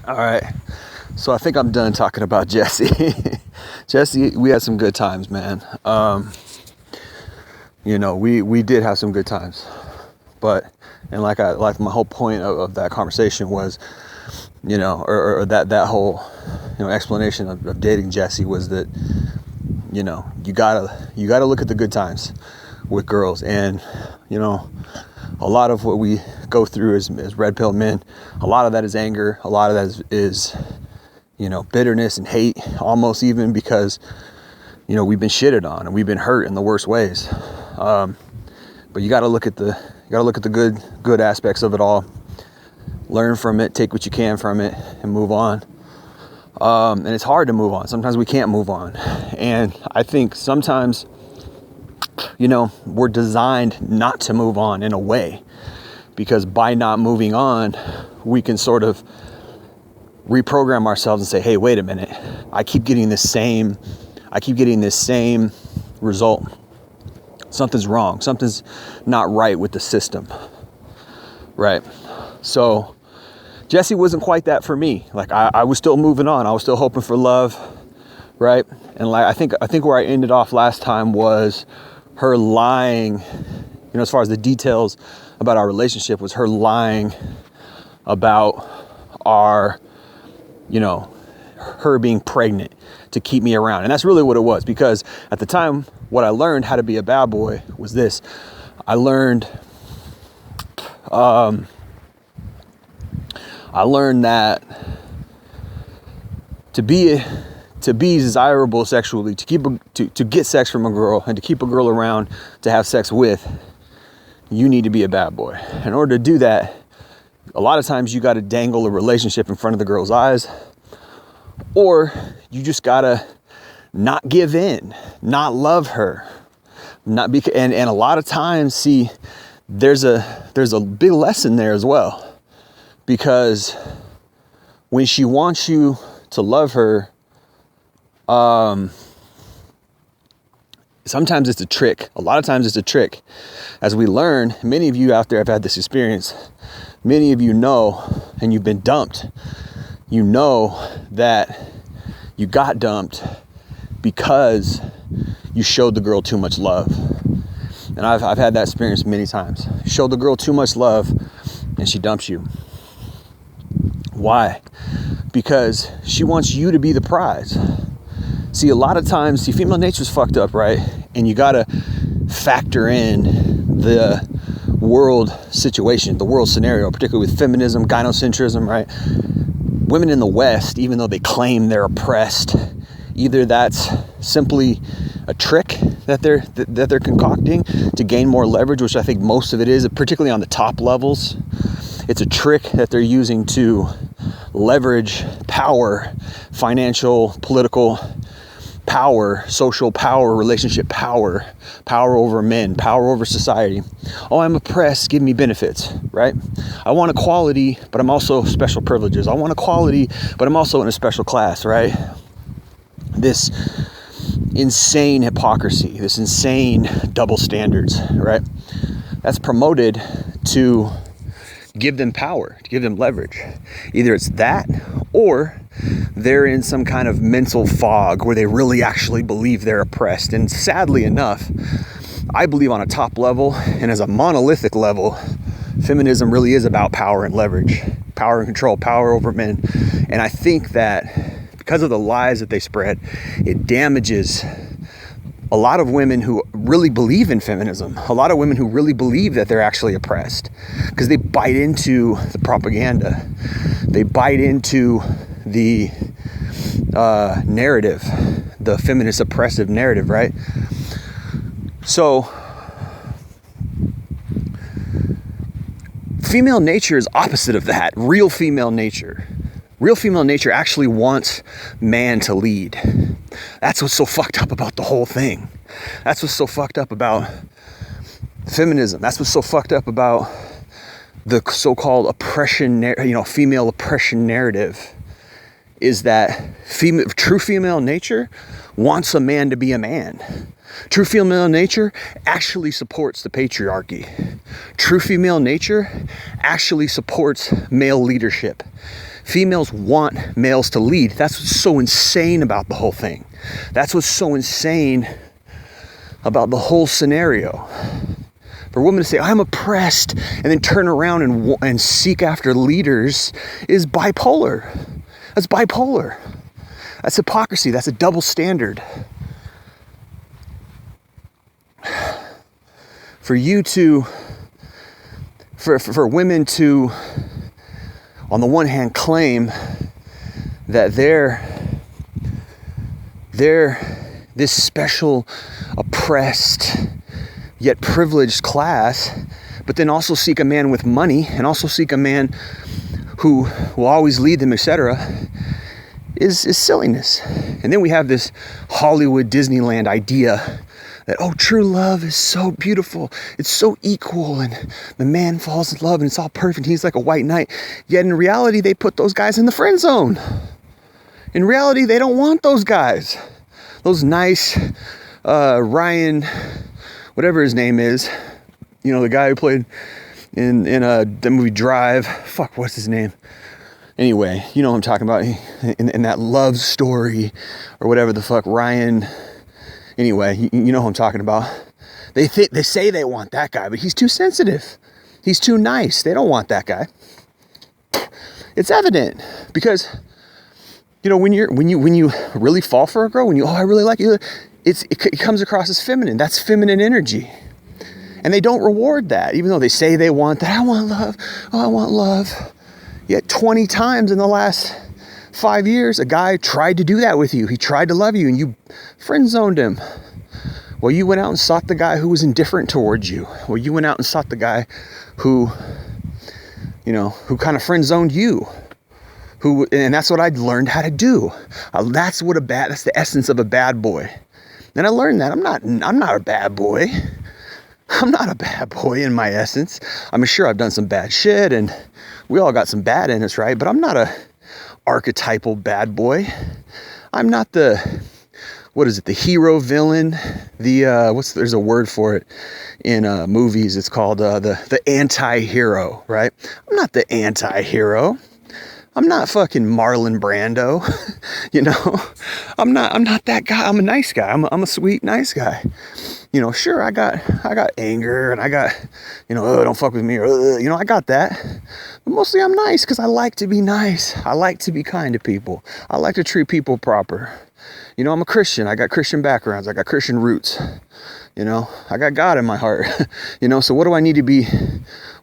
All right. So I think I'm done talking about Jesse. Jesse, we had some good times, man. We did have some good times. But, and like my whole point of that conversation was, or that whole, explanation of dating Jesse was that, you gotta look at the good times with girls. And, a lot of what we go through as red pill men, a lot of that is anger. A lot of that is bitterness and hate, almost even because, we've been shitted on and we've been hurt in the worst ways. But you got to look at the good aspects of it all, learn from it, take what you can from it and move on. And it's hard to move on. Sometimes we can't move on. And I think sometimes, we're designed not to move on in a way, because by not moving on, we can sort of reprogram ourselves and say, hey, wait a minute, I keep getting this same result. Something's wrong. Something's not right with the system. Right. So Jesse wasn't quite that for me. Like I was still moving on. I was still hoping for love. Right. And like, I think where I ended off last time was her lying, as far as the details about our relationship, was her lying about our, her being pregnant to keep me around. And that's really what it was, because at the time, what I learned how to be a bad boy was this. I learned that to be desirable sexually, to get sex from a girl and to keep a girl around to have sex with, you need to be a bad boy. In order to do that, a lot of times you got to dangle a relationship in front of the girl's eyes, or you just got to not give in, not love her, and a lot of times, see, there's a big lesson there as well, because when she wants you to love her, sometimes it's a trick. A lot of times it's a trick. As we learn, many of you out there have had this experience. Many of you know, and you've been dumped. You know that you got dumped because you showed the girl too much love. And I've had that experience many times. You showed the girl too much love and she dumps you. Why? Because she wants you to be the prize. See, a lot of times, female nature's fucked up, right? And you gotta factor in the world situation, the world scenario, particularly with feminism, gynocentrism, right? Women in the West, even though they claim they're oppressed, either that's simply a trick that they're concocting to gain more leverage, which I think most of it is, particularly on the top levels. It's a trick that they're using to leverage power, financial, political power, social power, relationship power, power over men, power over society. Oh, I'm oppressed, give me benefits, right? I want equality, but I'm also special privileges. I want equality, but I'm also in a special class, right? This insane hypocrisy, this insane double standards, right? That's promoted to give them power, to give them leverage. Either it's that, or they're in some kind of mental fog where they really actually believe they're oppressed. And sadly enough, I believe on a top level and as a monolithic level, feminism really is about power and leverage, power and control, power over men. And I think that because of the lies that they spread, it damages a lot of women who really believe in feminism, a lot of women who really believe that they're actually oppressed, because they bite into the propaganda. They bite into the narrative, the feminist oppressive narrative, right? So female nature is opposite of that. Real female nature actually wants man to lead. That's what's so fucked up about the whole thing. That's what's so fucked up about feminism. That's what's so fucked up about the so-called oppression, female oppression narrative, is that true female nature wants a man to be a man. True female nature actually supports the patriarchy. True female nature actually supports male leadership. Females want males to lead. That's what's so insane about the whole thing. That's what's so insane about the whole scenario. For women to say, I'm oppressed, and then turn around and seek after leaders is bipolar. That's bipolar. That's hypocrisy. That's a double standard. For women to, on the one hand, claim that they're this special, oppressed, yet privileged class, but then also seek a man with money and also seek a man who will always lead them, etc., is silliness. And then we have this Hollywood Disneyland idea that, oh, true love is so beautiful, it's so equal, and the man falls in love and it's all perfect, he's like a white knight. Yet in reality, they put those guys in the friend zone. In reality, they don't want those guys. Those nice Ryan, whatever his name is, the guy who played in the movie Drive. Fuck, what's his name? Anyway, you know what I'm talking about. In that love story or whatever the fuck, Ryan. Anyway, you know who I'm talking about. They say they want that guy, but he's too sensitive. He's too nice. They don't want that guy. It's evident because, when you really fall for a girl, I really like you, it comes across as feminine. That's feminine energy. And they don't reward that, even though they say they want that. I want love. Oh, I want love. Yet 20 times in the last 5 years, a guy tried to do that with you. He tried to love you and you friend zoned him. Well, you went out and sought the guy who was indifferent towards you. Well, you went out and sought the guy who kind of friend zoned you. And that's what I learned how to do. That's the essence of a bad boy. And I learned that I'm not a bad boy. I'm not a bad boy in my essence. I'm sure I've done some bad shit and we all got some bad in us, right? But I'm not a archetypal bad boy. I'm not the hero villain, there's a word for it in movies. It's called the anti-hero, right? I'm not the anti-hero. I'm not fucking Marlon Brando. I'm not that guy. I'm a nice guy. I'm a sweet, nice guy. Sure, I got anger and I got, don't fuck with me, or, I got that. But mostly I'm nice because I like to be nice. I like to be kind to people. I like to treat people proper. I'm a Christian. I got Christian backgrounds. I got Christian roots. I got God in my heart. So what do I need to be?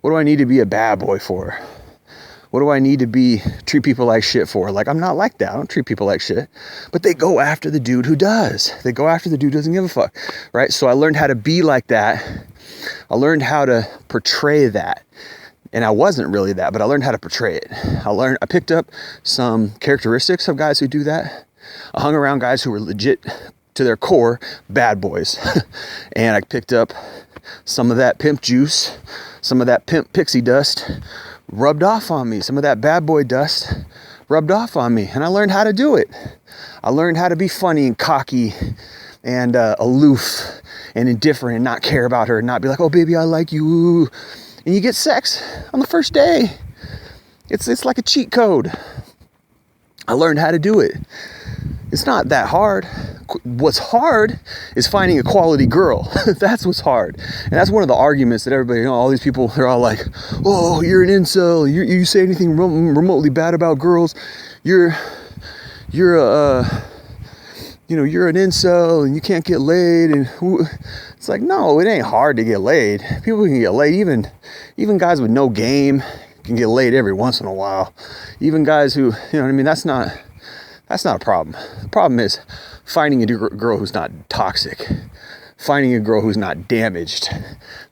What do I need to be a bad boy for? What do I need to treat people like shit for? Like, I'm not like that. I don't treat people like shit. But they go after the dude who does. They go after the dude who doesn't give a fuck, right? So I learned how to be like that. I learned how to portray that. And I wasn't really that, but I learned how to portray it. I picked up some characteristics of guys who do that. I hung around guys who were legit, to their core, bad boys. And I picked up some of that pimp juice, some of that pimp pixie dust, rubbed off on me. Some of that bad boy dust rubbed off on me. And I learned how to do it. I learned how to be funny and cocky and aloof and indifferent and not care about her and not be like, oh, baby, I like you. And you get sex on the first day. It's like a cheat code. I learned how to do it. It's not that hard. What's hard is finding a quality girl. That's what's hard. And that's one of the arguments that everybody, all these people, they're all like, oh, you're an incel. You say anything remotely bad about girls, you're an incel and you can't get laid. And it's like, no, it ain't hard to get laid. People can get laid. Even guys with no game can get laid every once in a while. Even guys who, that's not a problem. The problem is finding a girl who's not toxic, finding a girl who's not damaged.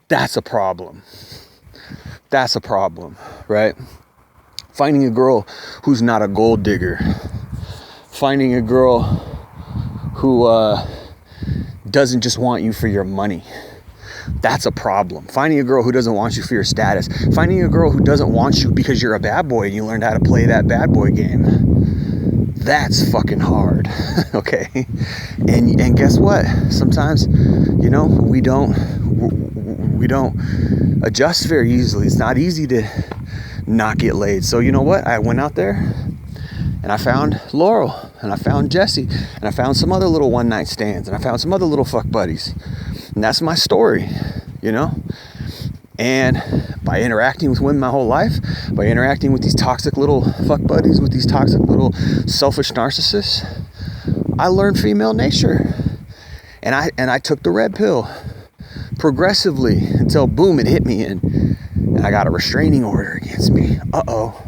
That's a problem. That's a problem, right? Finding a girl who's not a gold digger. Finding a girl who doesn't just want you for your money. That's a problem. Finding a girl who doesn't want you for your status. Finding a girl who doesn't want you because you're a bad boy and you learned how to play that bad boy game. That's fucking hard. Okay. And guess what? Sometimes, we don't adjust very easily. It's not easy not get laid. So you know what? I went out there and I found Laurel, and I found Jesse, and I found some other little one night stands, and I found some other little fuck buddies. And that's my story, you know? And by interacting with women my whole life, by interacting with these toxic little fuck buddies, with these toxic little selfish narcissists, I learned female nature. And I took the red pill progressively until boom, it hit me, and I got a restraining order against me. Uh-oh.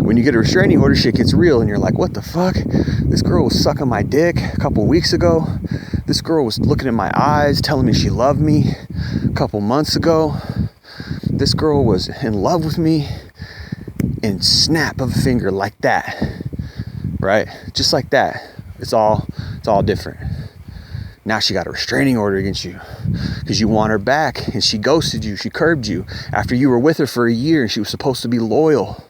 When you get a restraining order, shit gets real, and you're like, what the fuck? This girl was sucking my dick a couple weeks ago. This girl was looking in my eyes, telling me she loved me a couple months ago. This girl was in love with me in snap of a finger, like that, right? Just like that. It's all different. Now she got a restraining order against you because you want her back, and she ghosted you, she curbed you after you were with her for a year and she was supposed to be loyal.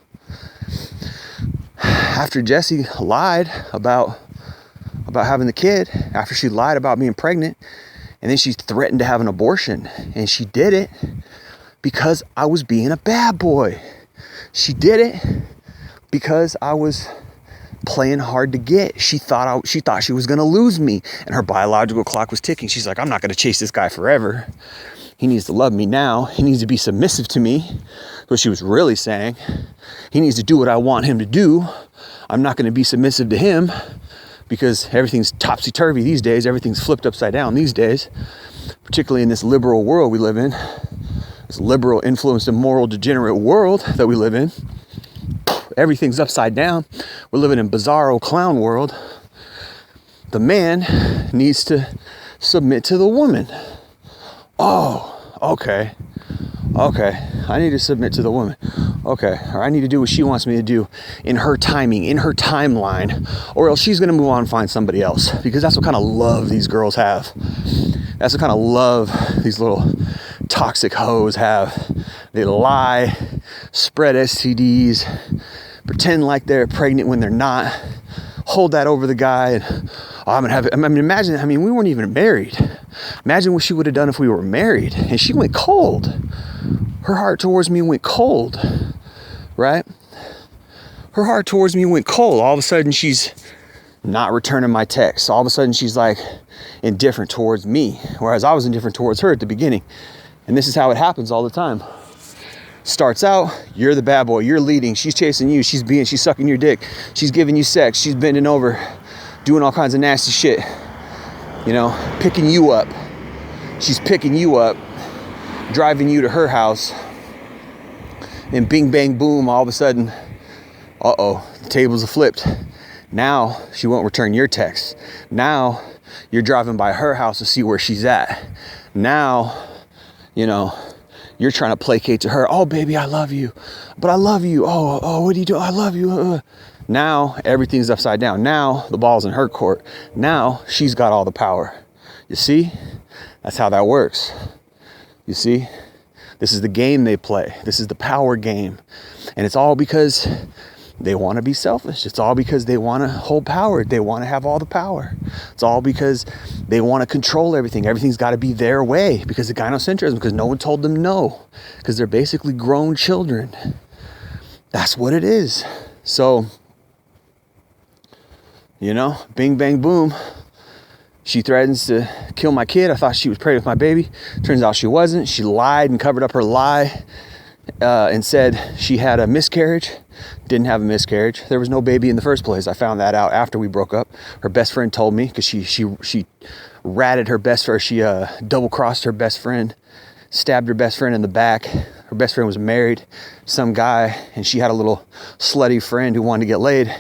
After Jessie lied about having the kid, after she lied about being pregnant, and then she threatened to have an abortion, and she did it because I was being a bad boy. She did it because I was playing hard to get. She thought she was going to lose me, and her biological clock was ticking. She's like, I'm not going to chase this guy forever. He needs to love me now. He needs to be submissive to me. That's what she was really saying. He needs to do what I want him to do. I'm not going to be submissive to him because everything's topsy-turvy these days. Everything's flipped upside down these days, particularly in this liberal world we live in, this liberal influenced and moral degenerate world that we live in. Everything's upside down. We're living in bizarro clown world. The man needs to submit to the woman. Oh, okay. I need to submit to the woman. Okay, or I need to do what she wants me to do in her timing, in her timeline, or else she's gonna move on and find somebody else, because that's what kind of love these girls have. That's what kind of love these little toxic hoes have. They lie, spread STDs, pretend like they're pregnant when they're not, hold that over the guy, and imagine, we weren't even married. Imagine what she would have done if we were married, and she went cold. Her heart towards me went cold, right? Her heart towards me went cold. All of a sudden, she's not returning my texts. All of a sudden, she's like indifferent towards me, whereas I was indifferent towards her at the beginning. And this is how it happens all the time. Starts out, you're the bad boy, you're leading, she's chasing you, she's sucking your dick, she's giving you sex, she's bending over, doing all kinds of nasty shit, picking you up. She's picking you up, driving you to her house, and bing, bang, boom, all of a sudden, the tables are flipped. Now she won't return your text. Now you're driving by her house to see where she's at. Now, you're trying to placate to her. Oh, baby, I love you. But I love you. Oh, what do you do? I love you. Now everything's upside down. Now the ball's in her court. Now she's got all the power. You see? That's how that works. You see? This is the game they play. This is the power game. And it's all because they want to be selfish. It's all because they want to hold power. They want to have all the power. It's all because they want to control everything. Everything's got to be their way because of gynocentrism, because no one told them no, because they're basically grown children. That's what it is. So, bing, bang, boom. She threatens to kill my kid. I thought she was pregnant with my baby. Turns out she wasn't. She lied and covered up her lie and said she had a miscarriage. Didn't have a miscarriage. There was no baby in the first place. I found that out after we broke up. Her best friend told me because she ratted her best friend. She double-crossed her best friend, stabbed her best friend in the back. Her best friend was married, some guy, and she had a little slutty friend who wanted to get laid,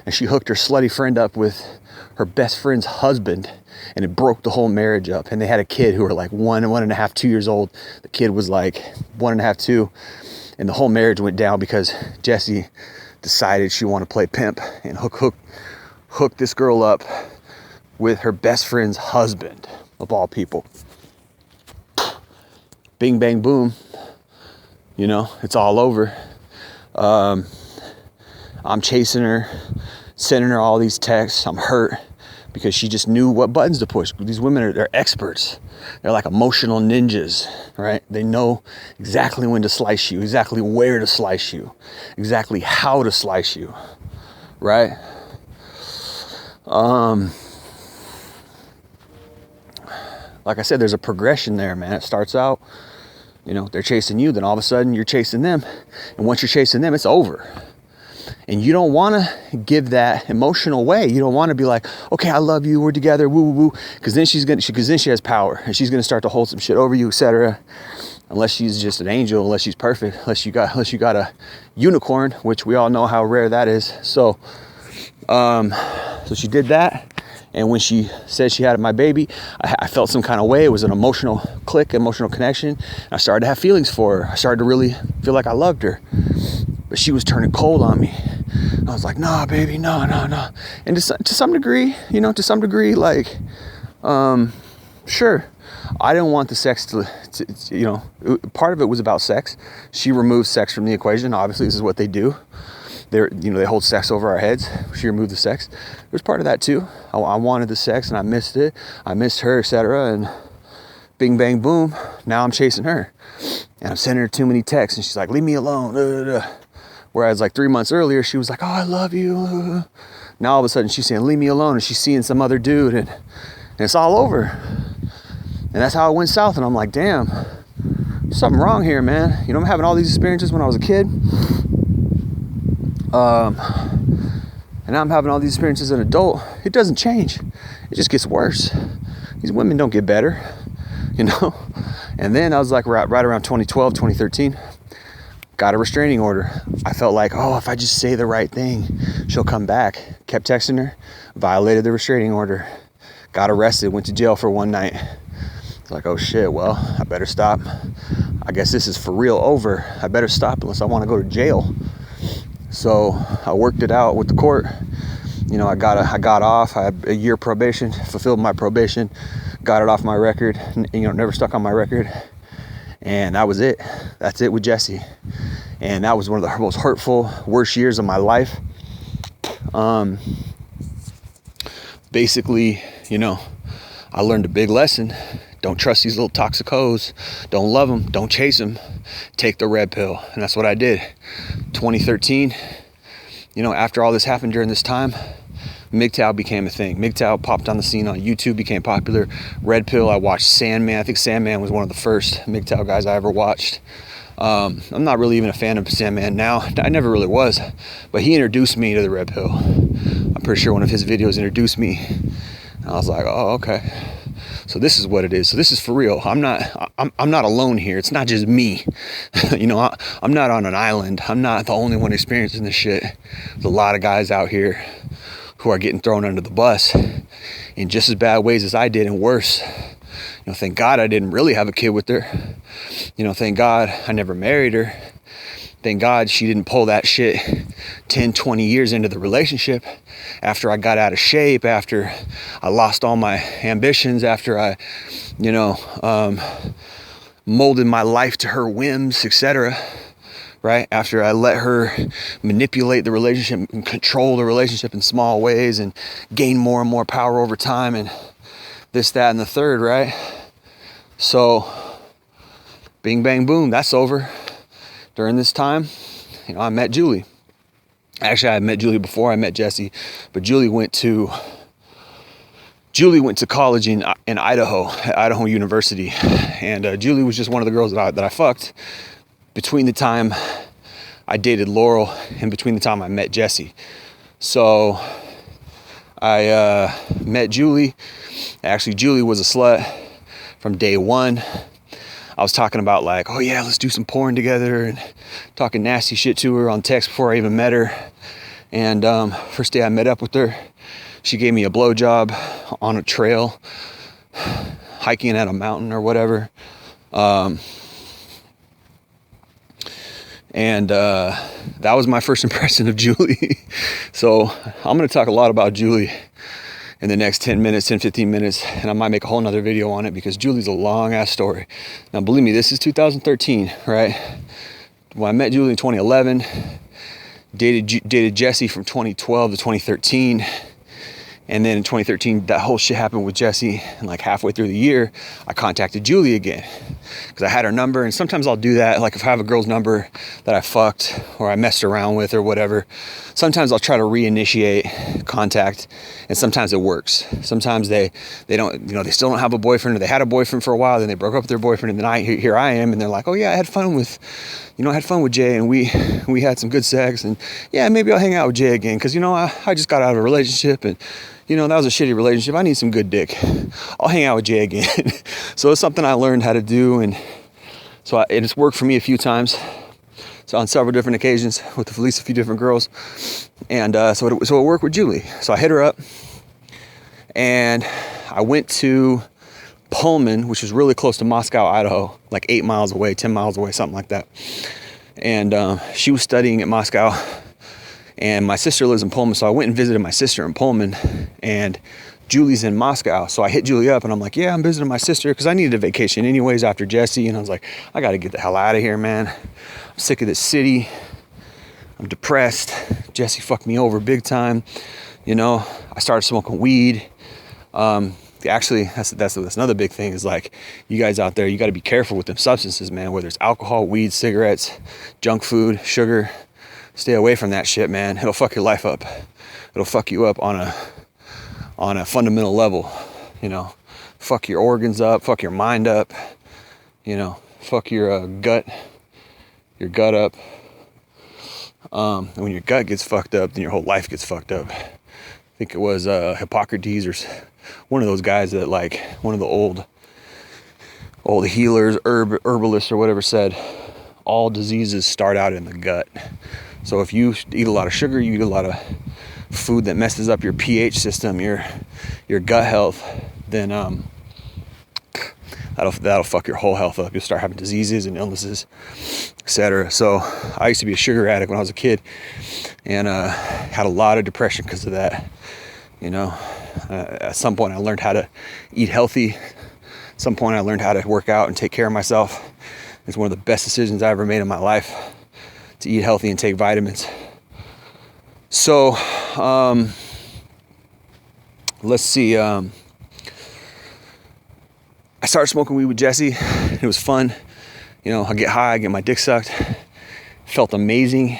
and she hooked her slutty friend up with her best friend's husband, and it broke the whole marriage up. And they had a kid who were like 1.5, 2 years old. The kid was like 1.5, 2. And the whole marriage went down because Jessie decided she wanted to play pimp and hook this girl up with her best friend's husband, of all people. Bing, bang, boom. It's all over. I'm chasing her, sending her all these texts. I'm hurt. because she just knew what buttons to push. These women they're experts. They're like emotional ninjas, right? They know exactly when to slice you, exactly where to slice you, exactly how to slice you, right? Like I said, there's a progression there, man. It starts out, they're chasing you, then all of a sudden you're chasing them. And once you're chasing them, it's over. And you don't want to give that emotional way. You don't want to be like, okay, I love you, we're together, woo, woo, woo. Because then she has power, and she's going to start to hold some shit over you, etc. Unless she's just an angel, unless she's perfect, unless you got a unicorn, which we all know how rare that is. So she did that. And when she said she had my baby, I felt some kind of way. It was an emotional click, emotional connection. And I started to have feelings for her. I started to really feel like I loved her. But she was turning cold on me. I was like, nah, baby, no. And to some degree, like, sure. I didn't want the sex to, part of it was about sex. She removed sex from the equation. Obviously, this is what they do. They hold sex over our heads. She removed the sex. There's part of that too. I wanted the sex and I missed it. I missed her, etc. And bing, bang, boom. Now I'm chasing her. And I'm sending her too many texts. And she's like, leave me alone. Whereas like 3 months earlier, she was like, oh, I love you. Now all of a sudden she's saying, leave me alone. And she's seeing some other dude. And it's all over. And that's how it went south. And I'm like, damn, something wrong here, man. I'm having all these experiences when I was a kid. And now I'm having all these experiences as an adult. It doesn't change. It just gets worse. These women don't get better, And then I was like right around 2012, 2013, got a restraining order. I felt like, oh, if I just say the right thing, she'll come back. Kept texting her, violated the restraining order, got arrested, went to jail for one night. It's like, oh shit, well, I better stop. I guess this is for real over. I better stop unless I want to go to jail. So I worked it out with the court. I got off. I had a year probation, fulfilled my probation, got it off my record, never stuck on my record. And that was it. That's it with Jesse. And that was one of the most hurtful, worst years of my life. Basically, I learned a big lesson. Don't trust these little toxicos. Don't love them. Don't chase them. Take the red pill. And that's what I did. 2013, after all this happened during this time, MGTOW became a thing. MGTOW popped on the scene on YouTube, became popular. Red pill, I watched Sandman. I think Sandman was one of the first MGTOW guys I ever watched. I'm not really even a fan of Sandman now. I never really was. But he introduced me to the red pill. I'm pretty sure one of his videos introduced me. And I was like, oh, okay. So this is what it is. So this is for real. I'm not alone here. It's not just me. I'm not on an island. I'm not the only one experiencing this shit. There's a lot of guys out here who are getting thrown under the bus in just as bad ways as I did and worse. Thank God I didn't really have a kid with her. Thank God I never married her. Thank God she didn't pull that shit 10, 20 years into the relationship after I got out of shape, after I lost all my ambitions, after I, molded my life to her whims, etc. Right? After I let her manipulate the relationship and control the relationship in small ways and gain more and more power over time and this, that, and the third, right? So, bing, bang, boom, that's over. During this time, I met Juli. Actually, I met Juli before I met Jesse, but Juli went to college in Idaho, at Idaho University, and Juli was just one of the girls that I fucked between the time I dated Laurel and between the time I met Jesse. So I met Juli. Actually, Juli was a slut from day one. I was talking about like, oh yeah, let's do some porn together, and talking nasty shit to her on text before I even met her. And first day I met up with her, she gave me a blowjob on a trail, hiking at a mountain or whatever. And that was my first impression of Juli. So I'm going to talk a lot about Juli in the next 10 minutes, 10, 15 minutes, and I might make a whole nother video on it because Juli's a long ass story. Now, believe me, this is 2013, right? When I met Juli in 2011, dated Jesse from 2012 to 2013, And then in 2013, that whole shit happened with Jesse. And like halfway through the year, I contacted Juli again because I had her number. And sometimes I'll do that. Like if I have a girl's number that I fucked or I messed around with or whatever, sometimes I'll try to reinitiate contact. And sometimes it works. Sometimes they don't, they still don't have a boyfriend, or they had a boyfriend for a while, then they broke up with their boyfriend, and then here I am, and they're like, oh yeah, I had fun with Jay, and we had some good sex, and yeah, maybe I'll hang out with Jay again, because I just got out of a relationship, and that was a shitty relationship. I need some good dick. I'll hang out with Jay again. So it's something I learned how to do, and so it's worked for me a few times. So on several different occasions with at least a few different girls, and so it worked with Juli. So I hit her up, and I went to Pullman, which was really close to Moscow, Idaho, like 8 miles away, 10 miles away, something like that. And she was studying at Moscow, and my sister lives in Pullman, so I went and visited my sister in Pullman, and Juli's in Moscow. So I hit Juli up, and I'm like, yeah, I'm visiting my sister, because I needed a vacation anyways after Jesse, and I was like, I got to get the hell out of here, man. I'm sick of this city. I'm depressed. Jesse fucked me over big time. I started smoking weed. Actually, that's another big thing, is like, you guys out there, you got to be careful with them substances, man, whether it's alcohol, weed, cigarettes, junk food, sugar. Stay away from that shit, man. It'll fuck your life up. It'll fuck you up on a fundamental level. Fuck your organs up, fuck your mind up, fuck your gut up. And when your gut gets fucked up, then your whole life gets fucked up. I think it was Hippocrates or one of those guys that, like, one of the old healers, herbalists or whatever, said all diseases start out in the gut. So if you eat a lot of sugar, you eat a lot of food that messes up your pH system, your gut health, then that'll fuck your whole health up. You'll start having diseases and illnesses, etc. So I used to be a sugar addict when I was a kid, and had a lot of depression because of that. At some point I learned how to eat healthy. At some point I learned how to work out and take care of myself. It's one of the best decisions I ever made in my life, to eat healthy and take vitamins. So let's see. I started smoking weed with Jesse. It was fun. I get high, I get my dick sucked. Felt amazing.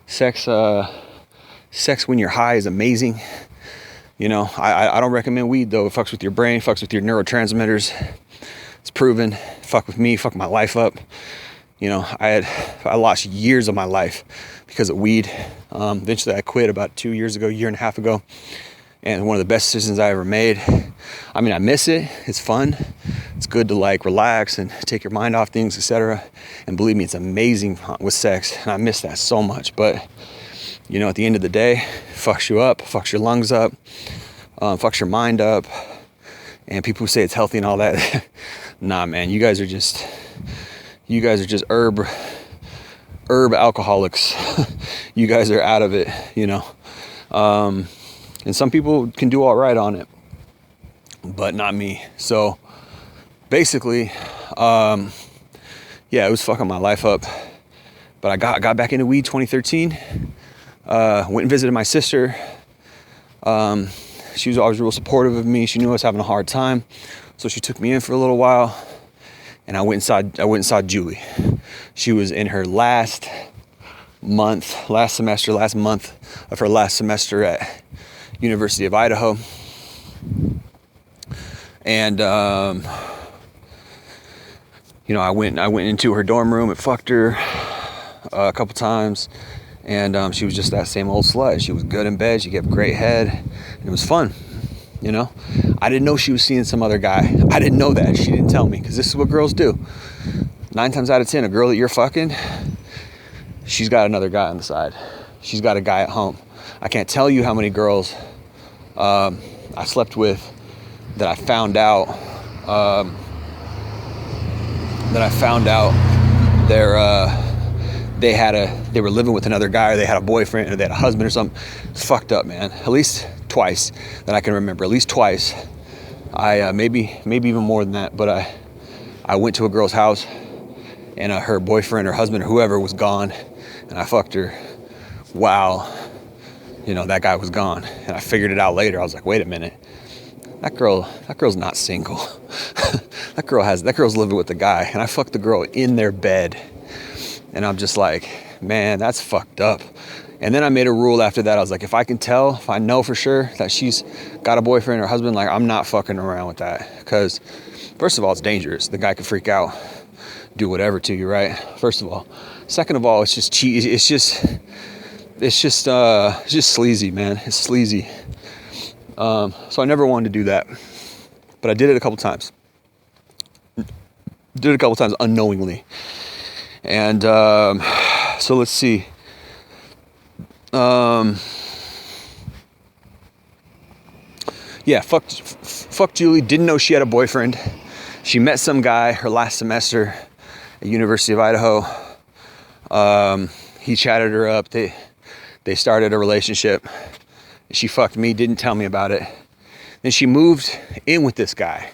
Sex when you're high is amazing. I don't recommend weed, though. It fucks with your brain, fucks with your neurotransmitters. It's proven. Fuck with me, fuck my life up. I lost years of my life because of weed. Eventually I quit about year and a half ago. And one of the best decisions I ever made. I mean, I miss it. It's fun. It's good to, like, relax and take your mind off things, etc. And believe me, it's amazing with sex. And I miss that so much. But, at the end of the day, it fucks you up, fucks your lungs up, fucks your mind up. And people who say it's healthy and all that, nah, man, you guys are just herb alcoholics. You guys are out of it, and some people can do all right on it, but not me. So basically, it was fucking my life up. But I got back into weed 2013. Went and visited my sister. She was always real supportive of me. She knew I was having a hard time, so she took me in for a little while. And I went and saw Juli. She was in her last month of her last semester at University of Idaho. And I went into her dorm room and fucked her a couple times. And she was just that same old slut. She was good in bed. She gave great head. And it was fun. I didn't know she was seeing some other guy. I didn't know that. She didn't tell me, because this is what girls do. 9 times out of 10, a girl that you're fucking, she's got another guy on the side. She's got a guy at home. I can't tell you how many girls I slept with that I found out they were living with another guy, or they had a boyfriend, or they had a husband or something. It's fucked up, man. At least twice that I can remember. At least twice. I maybe even more than that. But I went to a girl's house, and her boyfriend or husband or whoever was gone, and I fucked her. Wow. that guy was gone. And I figured it out later. I was like, wait a minute. That girl's not single. that girl's living with the guy, and I fucked the girl in their bed. And I'm just like, man, that's fucked up. And then I made a rule after that. I was like, if I know for sure that she's got a boyfriend or husband, like, I'm not fucking around with that. Because first of all, it's dangerous. The guy could freak out, do whatever to you, right? First of all. Second of all, it's just cheesy. It's just sleazy, man. It's sleazy. So I never wanted to do that, but I did it a couple times. Unknowingly. And so let's see. Yeah, fuck Julie. Didn't know she had a boyfriend. She met some guy her last semester at University of Idaho. He chatted her up. They started a relationship. She fucked me, didn't tell me about it. Then she moved in with this guy.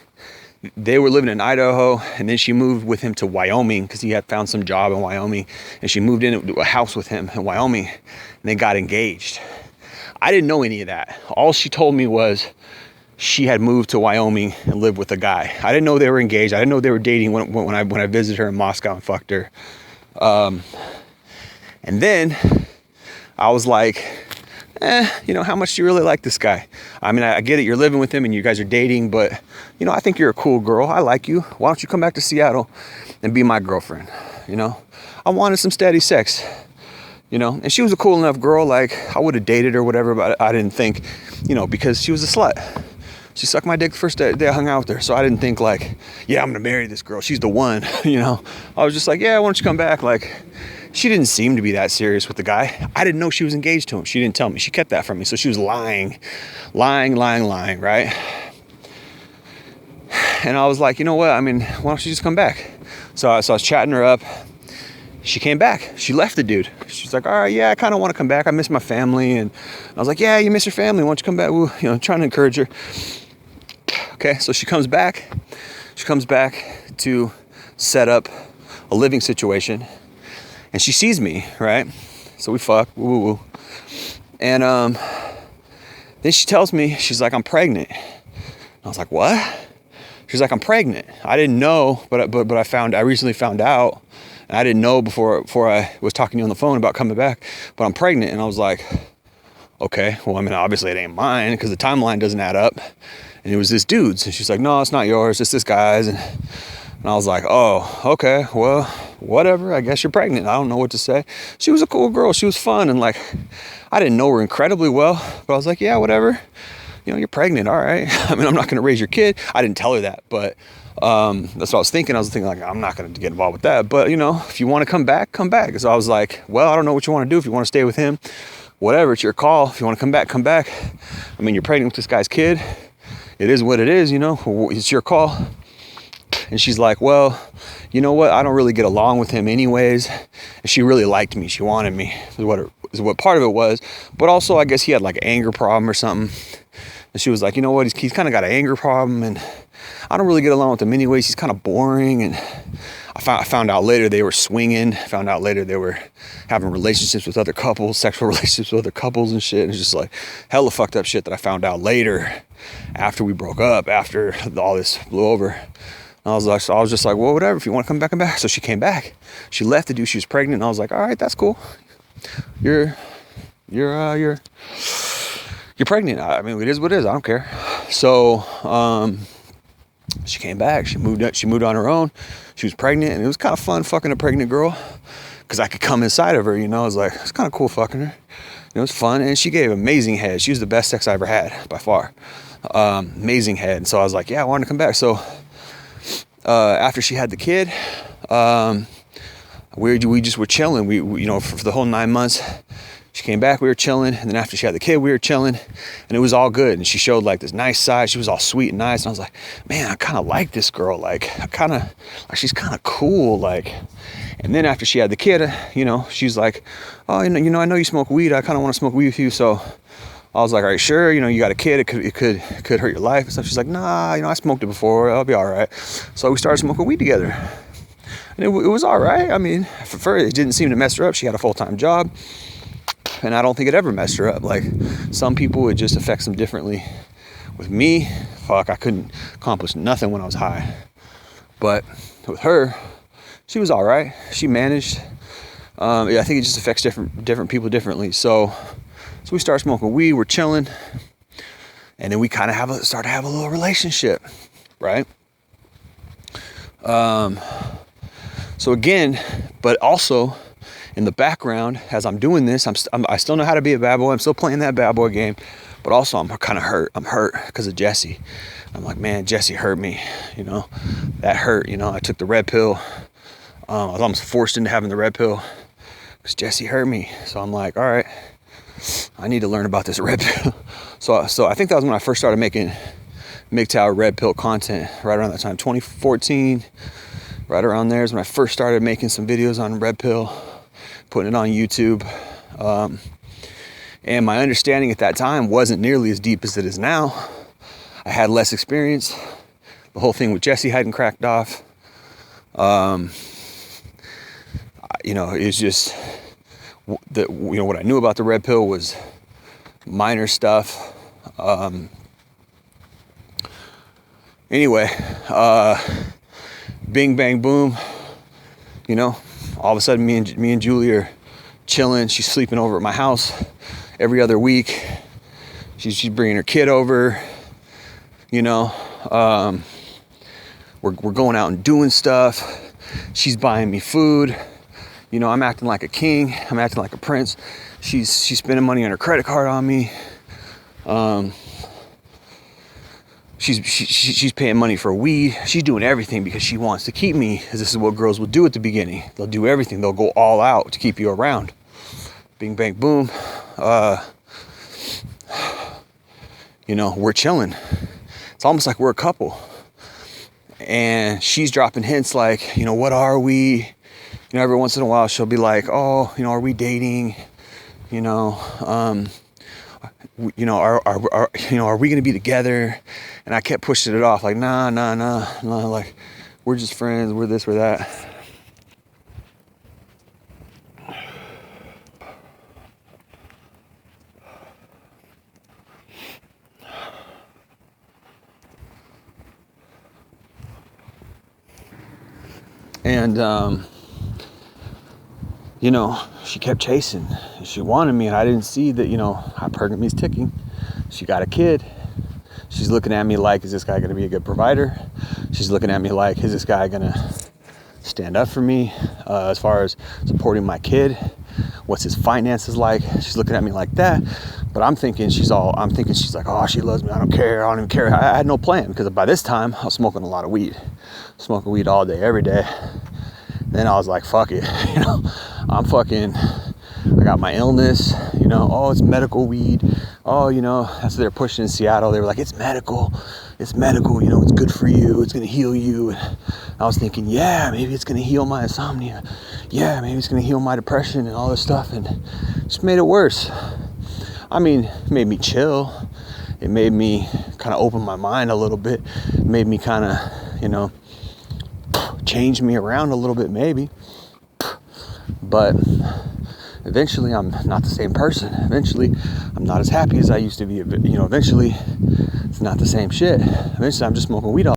They were living in Idaho, and then she moved with him to Wyoming because he had found some job in Wyoming, and she moved into a house with him in Wyoming, and they got engaged. I didn't know any of that. All she told me was she had moved to Wyoming and lived with a guy. I didn't know they were engaged. I didn't know they were dating when I visited her in Moscow and fucked her. And then I was like, how much do you really like this guy? I mean, I get it, you're living with him and you guys are dating, but, I think you're a cool girl. I like you. Why don't you come back to Seattle and be my girlfriend? I wanted some steady sex, and she was a cool enough girl. Like, I would have dated her, whatever, but I didn't think, because she was a slut. She sucked my dick the first day I hung out with her. So I didn't think like, yeah, I'm going to marry this girl. She's the one, I was just like, yeah, why don't you come back? Like, she didn't seem to be that serious with the guy. I didn't know she was engaged to him. She didn't tell me. She kept that from me. So she was lying, right? And I was like, you know what? I mean, why don't you just come back? So I was chatting her up. She came back. She left the dude. She's like, all right, yeah, I kind of want to come back. I miss my family. And I was like, yeah, you miss your family. Why don't you come back? Well, trying to encourage her. Okay, so she comes back. She comes back to set up a living situation. And she sees me, right? So we fuck, woo. And then she tells me, she's like, I'm pregnant. I was like, what? She's like, I'm pregnant. I didn't know, but I recently found out. And I didn't know before I was talking to you on the phone about coming back, but I'm pregnant. And I was like, okay, well, I mean, obviously it ain't mine because the timeline doesn't add up. And it was this dude's. And she's like, no, it's not yours. It's this guy's. And I was like, oh, okay, well, whatever. I guess you're pregnant. I don't know what to say. She was a cool girl. She was fun. And like, I didn't know her incredibly well, but I was like, yeah, whatever. You're pregnant. All right. I mean, I'm not going to raise your kid. I didn't tell her that, but that's what I was thinking. I was thinking like, I'm not going to get involved with that. But if you want to come back, come back. So I was like, well, I don't know what you want to do. If you want to stay with him, whatever, it's your call. If you want to come back, come back. I mean, you're pregnant with this guy's kid. It is what it is, it's your call. And she's like, well, you know what? I don't really get along with him anyways. And she really liked me. She wanted me is what part of it was. But also, I guess he had like an anger problem or something. And she was like, you know what? He's kind of got an anger problem. And I don't really get along with him anyways. He's kind of boring. And I found out later they were swinging. Found out later they were having relationships with other couples, sexual relationships with other couples and shit. And it's just like hella fucked up shit that I found out later after we broke up, after all this blew over. And I was just like, well, whatever. If you want to come back, come back. So she came back. She left the dude. She was pregnant. And I was like, all right, that's cool. You're pregnant. I mean, it is what it is. I don't care. So, she came back. She moved on her own. She was pregnant, and it was kind of fun fucking a pregnant girl because I could come inside of her. I was like, it's kind of cool fucking her. It was fun, and she gave amazing head. She was the best sex I ever had by far. Amazing head. And so I was like, yeah, I wanted to come back. So after she had the kid, we just were chilling. We for the whole 9 months. She came back, we were chilling, and then after she had the kid, we were chilling, and it was all good. And she showed like this nice side. She was all sweet and nice, and I was like, man, I kind of like this girl. Like, she's kind of cool. Like, and then after she had the kid, she's like, oh, I know you smoke weed. I kind of want to smoke weed with you. So I was like, all right, sure. You got a kid. It could hurt your life and stuff. She's like, nah, I smoked it before. I'll be all right. So we started smoking weed together, and it was all right. I mean, for her, it didn't seem to mess her up. She had a full-time job. And I don't think it ever messed her up. Like, some people, it just affects them differently. With me, fuck, I couldn't accomplish nothing when I was high. But with her, she was all right. She managed. I think it just affects different people differently. So we started smoking weed. We're chilling, and then we kind of start to have a little relationship, right? So again, but also in the background, as I'm doing this, I still know how to be a bad boy. I'm still playing that bad boy game, but also I'm kind of hurt. I'm hurt because of Jesse. I'm like, man, Jesse hurt me. That hurt. I took the red pill. I was almost forced into having the red pill because Jesse hurt me. So I'm like, all right, I need to learn about this red pill. So I think that was when I first started making MGTOW red pill content, right around that time, 2014, right around there is when I first started making some videos on red pill, putting it on YouTube. And my understanding at that time wasn't nearly as deep as it is now. I had less experience. The whole thing with Jesse hadn't cracked off. It's just what I knew about the red pill was minor stuff. Anyway, bing bang boom. All of a sudden, me and Juli are chilling. She's sleeping over at my house every other week. She's bringing her kid over. We're going out and doing stuff. She's buying me food. I'm acting like a king. I'm acting like a prince. She's spending money on her credit card on me. She's paying money for weed. She's doing everything because she wants to keep me, because this is what girls will do at the beginning. They'll do everything. They'll go all out to keep you around. Bing, bang, boom. We're chilling. It's almost like we're a couple. And she's dropping hints like, what are we? Every once in a while she'll be like, oh, are we dating? Are we going to be together? And I kept pushing it off, like, nah, like, we're just friends, we're this, we're that. And, she kept chasing. She wanted me, and I didn't see that, hypergamy's ticking. She got a kid. She's looking at me like, is this guy going to be a good provider? She's looking at me like, is this guy going to stand up for me as far as supporting my kid? What's his finances like? She's looking at me like that. But I'm thinking she's like, oh, she loves me. I don't care. I don't even care. I had no plan, because by this time I was smoking a lot of weed. Smoking weed all day, every day. Then I was like, fuck it. I got my illness, oh, it's medical weed. Oh, that's what they're pushing in Seattle. They were like, it's medical, it's good for you, it's going to heal you. And I was thinking, yeah, maybe it's going to heal my insomnia. Yeah, maybe it's going to heal my depression and all this stuff. And it just made it worse. It made me chill. It made me kind of open my mind a little bit. It made me kind of, change me around a little bit, maybe. But eventually I'm not the same person. Eventually I'm not as happy as I used to be. Eventually it's not the same shit. Eventually I'm just smoking weed all